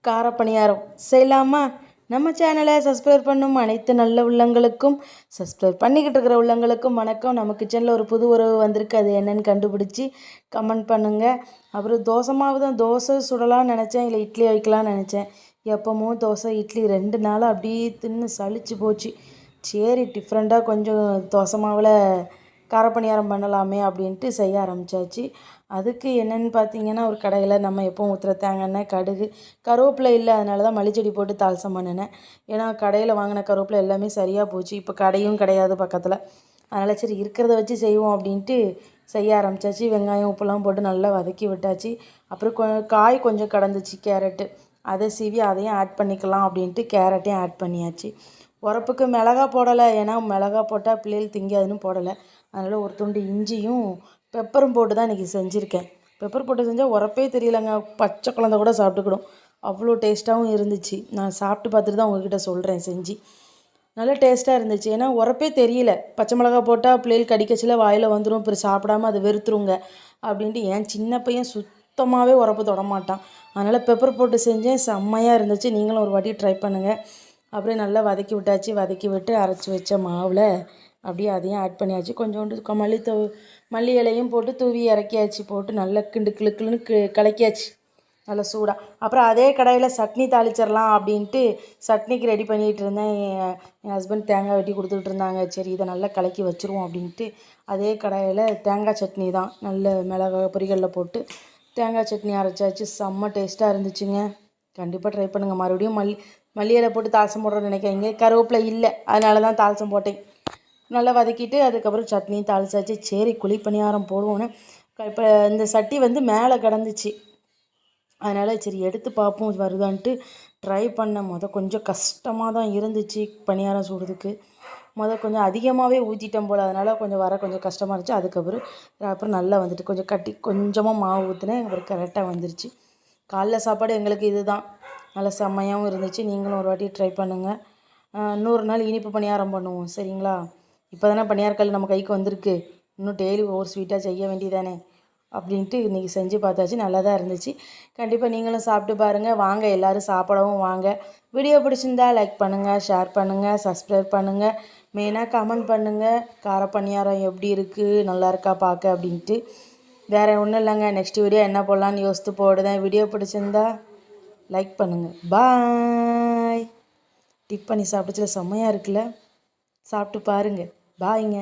கார பணியாரம் செய்யலாமா? நம்ம சேனலை சப்ஸ்கிரைப் பண்ணும் அனைத்து நல்ல உள்ளங்களுக்கும், சப்ஸ்கிரைப் பண்ணிக்கிட்டு இருக்கிற உள்ளங்களுக்கும் வணக்கம். நம்ம கிச்சனில் ஒரு புது உறவு வந்திருக்கு, அது என்னன்னு கண்டுபிடிச்சி கமெண்ட் பண்ணுங்கள். அப்புறம் தோசை மாவு தான், தோசை சுடலாம்னு நினச்சேன், இல்லை இட்லி வைக்கலாம்னு நினச்சேன். எப்போவும் தோசை இட்லி 2 நாள் அப்படியே தின்னு சளிச்சு போச்சு. சரி, டிஃப்ரெண்ட்டாக கொஞ்சம் தோசை மாவில் காரப்பணியாரம் பண்ணலாமே அப்படின்ட்டு செய்ய ஆரம்பித்தாச்சு. அதுக்கு என்னென்னு பார்த்தீங்கன்னா, ஒரு கடையில் நம்ம எப்போவும் ஊற்றுற தேங்காய் எண்ணெய், கடுகு, கருவேப்பிலை இல்லை, அதனால தான் மல்லிச்செடி போட்டு தாளிசம் பண்ணினேன். ஏன்னா கடையில் வாங்கின கருவேப்பிலை எல்லாமே சரியாக போச்சு. இப்போ கடையும் கிடையாது பக்கத்தில், அதனால் சரி இருக்கிறத வச்சு செய்வோம் அப்படின்ட்டு செய்ய ஆரம்பித்தாச்சு. வெங்காயம் உப்புலாம் போட்டு நல்லா வதக்கி விட்டாச்சு. அப்புறம் காய் கொஞ்சம் கடந்துச்சு, கேரட்டு, அதை சீவி அதையும் ஆட் பண்ணிக்கலாம் அப்படின்ட்டு கேரட்டையும் ஆட் பண்ணியாச்சு. உரப்புக்கு மிளகா போடலை, ஏன்னா மிளகா போட்டால் பிள்ளைகள் திங்காதுன்னு போடலை. அதனால் ஒரு துண்டு இஞ்சியும் பெப்பரும் போட்டு தான் இன்றைக்கி செஞ்சுருக்கேன். பெப்பர் போட்டு செஞ்சால் உரப்பே தெரியலைங்க, பச்சை குழந்தை கூட சாப்பிட்டுக்கிடும், அவ்வளோ டேஸ்ட்டாகவும் இருந்துச்சு. நான் சாப்பிட்டு பார்த்துட்டு தான் உங்ககிட்ட சொல்கிறேன் செஞ்சு. நல்லா டேஸ்ட்டாக இருந்துச்சு, ஏன்னா உரப்பே தெரியல. பச்சை மிளகா போட்டால் பிள்ளைகள் கடிக்கச்சில் வாயில் வந்துடும், அப்புறம் சாப்பிடாம அதை வெறுத்துருங்க அப்படின்ட்டு என் சின்ன பையன் சுத்தமாகவே உரப்பு தொடமாட்டான். அதனால் பெப்பர் போட்டு செஞ்சேன், செம்மையாக இருந்துச்சு. நீங்களும் ஒரு வாட்டி ட்ரை பண்ணுங்கள். அப்படியே நல்லா வதக்கி விட்டாச்சு. வதக்கி விட்டு அரைச்சி வச்ச மாவில் அப்படியே அதையும் ஆட் பண்ணியாச்சு. கொஞ்சோண்டு மல்லி இலையும் போட்டு தூவி இறக்கியாச்சு. போட்டு நல்லா கிளுன்னு கலக்கியாச்சு நல்லா சூடாக. அப்புறம் அதே கடாயில் சட்னி தாளிச்சிடலாம் அப்படின்ட்டு சட்னிக்கு ரெடி பண்ணிகிட்டு இருந்தேன். என் ஹஸ்பண்ட் தேங்காய் வெட்டி கொடுத்துக்கிட்டு இருந்தாங்க. சரி, இதை நல்லா கலக்கி வச்சுருவோம் அப்படின்ட்டு அதே கடாயில் தேங்காய் சட்னி தான், நல்ல மிளகாய் பொரிகளில் போட்டு தேங்காய் சட்னி அரைச்சாச்சு. செம்ம டேஸ்ட்டாக இருந்துச்சுங்க. கண்டிப்பாக ட்ரை பண்ணுங்கள். மறுபடியும் மல்லி இலை போட்டு தாளிசம் போடுறோன்னு நினைக்கிறேன். கருவேப்பிலை இல்லை, அதனால தான் தாளிசம் போட்டேன். நல்லா வதக்கிட்டு அதுக்கப்புறம் சட்னியும் தாளிச்சாச்சு. சரி, குழி பணியாரம் போடுவோன்னு இப்போ இந்த சட்டி வந்து மேலே கிடந்துச்சு, அதனால் சரி எடுத்து பார்ப்போம் வருதான்ட்டு ட்ரை பண்ணேன். கொஞ்சம் கஷ்டமாக தான் இருந்துச்சு பணியாரம் சுடுறதுக்கு. கொஞ்சம் அதிகமாகவே ஊற்றிட்டேன் போல், அதனால் கொஞ்சம் கஷ்டமாக இருந்துச்சு. அப்புறம் நல்லா வந்துட்டு கொஞ்சமாக மாவு ஊற்றினேன், அப்புறம் கரெக்டாக வந்துருச்சு. காலைல சாப்பாடு எங்களுக்கு இது தான். நல்லா செம்மையாகவும் இருந்துச்சு. நீங்களும் ஒரு வாட்டி ட்ரை பண்ணுங்கள். இன்னொரு நாள் இனிப்பு பணியாரம் பண்ணுவோம், சரிங்களா? இப்போ தானே பணியாரக்கல் நம்ம கைக்கு வந்திருக்கு, இன்னும் டெய்லி ஒவ்வொரு ஸ்வீட்டாக செய்ய வேண்டியதானே அப்படின்ட்டு இன்றைக்கி செஞ்சு பார்த்தாச்சு. நல்லா தான் இருந்துச்சு. கண்டிப்பாக நீங்களும் சாப்பிட்டு பாருங்கள். வாங்க, எல்லோரும் சாப்பிடவும் வாங்க. வீடியோ பிடிச்சிருந்தா லைக் பண்ணுங்கள், ஷேர் பண்ணுங்கள், சப்ஸ்கிரைப் பண்ணுங்கள், மெயினாக கமெண்ட் பண்ணுங்கள். கார பணியாரம் எப்படி இருக்குது, நல்லா இருக்கா பார்க்க அப்படின்ட்டு. வேறு ஒன்றும் இல்லைங்க, நெக்ஸ்ட் வீடியோ என்ன போடலான்னு யோசித்து போடுதேன். வீடியோ பிடிச்சிருந்தா லைக் பண்ணுங்கள். பாய். டிப் பண்ணி சாப்பிட்டுச்சுல செம்மையாக இருக்குல்ல, சாப்பிட்டு பாருங்கள். பாய்ங்க.